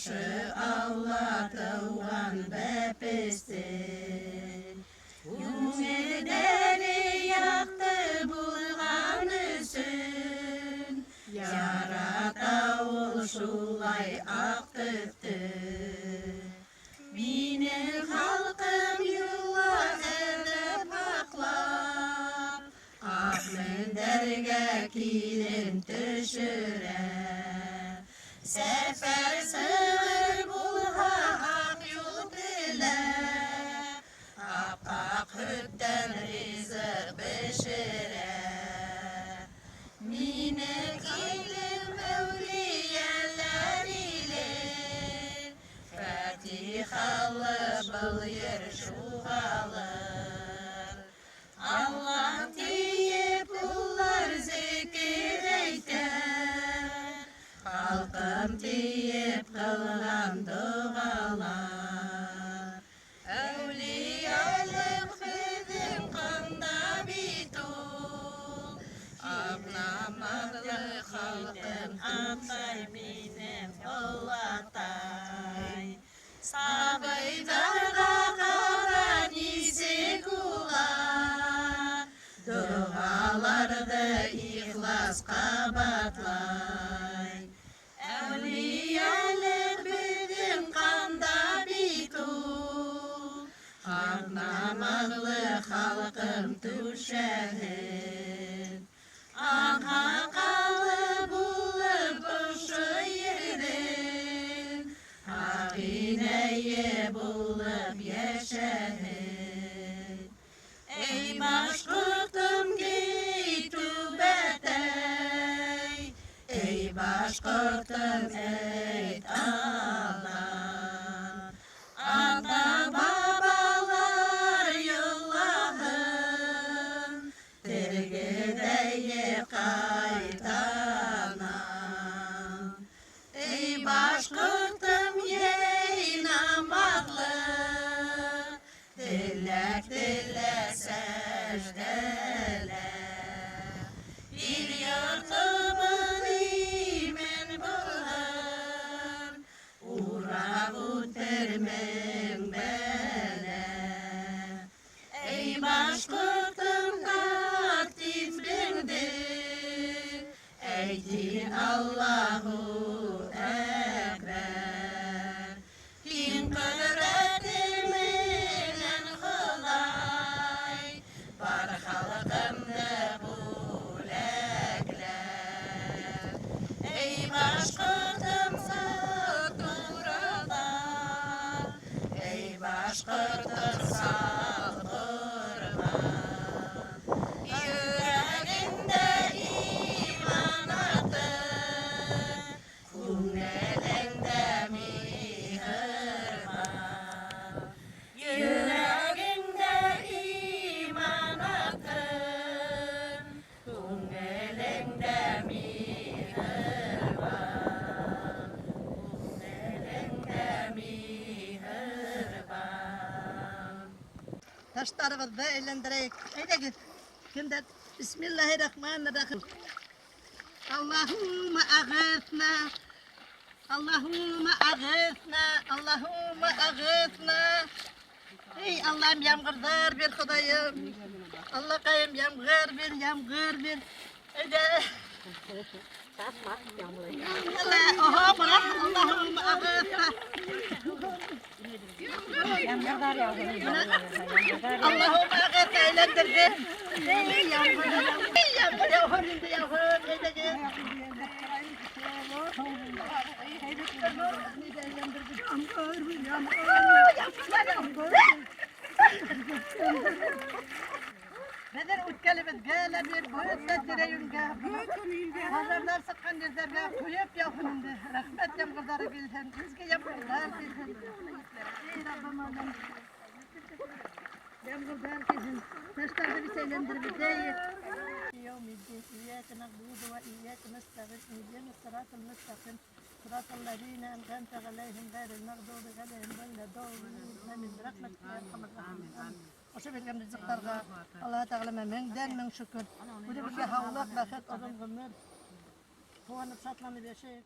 Başı ağlatılan bepesti Yüngederi yaktı bulganısın Yarata ol şulay aktıktı Minin halkım yulla edip aklap Aklın derge kilin düşüre Sefer sığır bulha ak yol bile Ak hütten rizık beşire Minik ilim evliyeler ile Fatihalı bıl yer şuhalı Allah diye kullar zikir eyter Halkım deyip kılgan dualar Evliyalık bizim kanda bitul Anlamalı halkım Antay benim Polatay Sabıydarga kara nisi kula Dualarda ihlas kabatlay Evliyalık bizim kanda bitul Anlamalı halkım düşehin Anhakalı bulup boşu yerin Hakineyi bulup yaşahin Ey başkırtım gitü betey Ey başkırtım ey Allah Ata babalar yıllahın Dergedeyi kaytana Ey başkırtım yey namaklı Dillek dille secdele Bir yırtımın imen bulur Uğravu termen bele Ey başkırtım katif bindir Eydin Allahu Ekber Din kudretimin hılay Var halkımda bulekler Ey başkırtım sağ durada Ey başkırtım sağ durma Yüreğinde iman adı Kunelinde mihirban Yüreğinde iman adı Kunelinde mihirban Kunelinde mihirban Taşlarımızda eğlendireyik. Haydi git. Şimdi Bismillahirrahmanirrahim. Allahümme ağıthna. Allahümme ağıthna. Allahümme ağıthna. Ey Allah'ım yağmurlar ver Hudayım. Allah'ım yağmur ver. Haydi. Allah, oha bırak. Allahümme ağıthna. Allah'ım ağıt eğlendirdi. Ey yağmur yağmur indi yağmur. Haydi gel. Neden utkalımız gele bir boyutla direyünge. Hazırlar sıkkan yüzlerine koyup yapınındı. Rahmet yağmurları bilsin. Bizge yağmurlar bilsin. Ey Rabbim Allah'ım. Yağmurlar bilsin. Taşlarda bir eğlendirip değil. Yevmiddin. İyyâke na'budu ve iyyâke nestaîn. İhdina sıratal müstakîm. Sıratal lezîne en'amte aleyhim gayril mağdûbi aleyhim ve'd-dâllîn. Amin. Rahmetle ya erhamer rahîmin. Oşu bilgen rızıklarga Allah Teala menden men şükür. Bu da bizge havlak, bereket, uzun ömür. Kovanıp satlanıp yaşayıp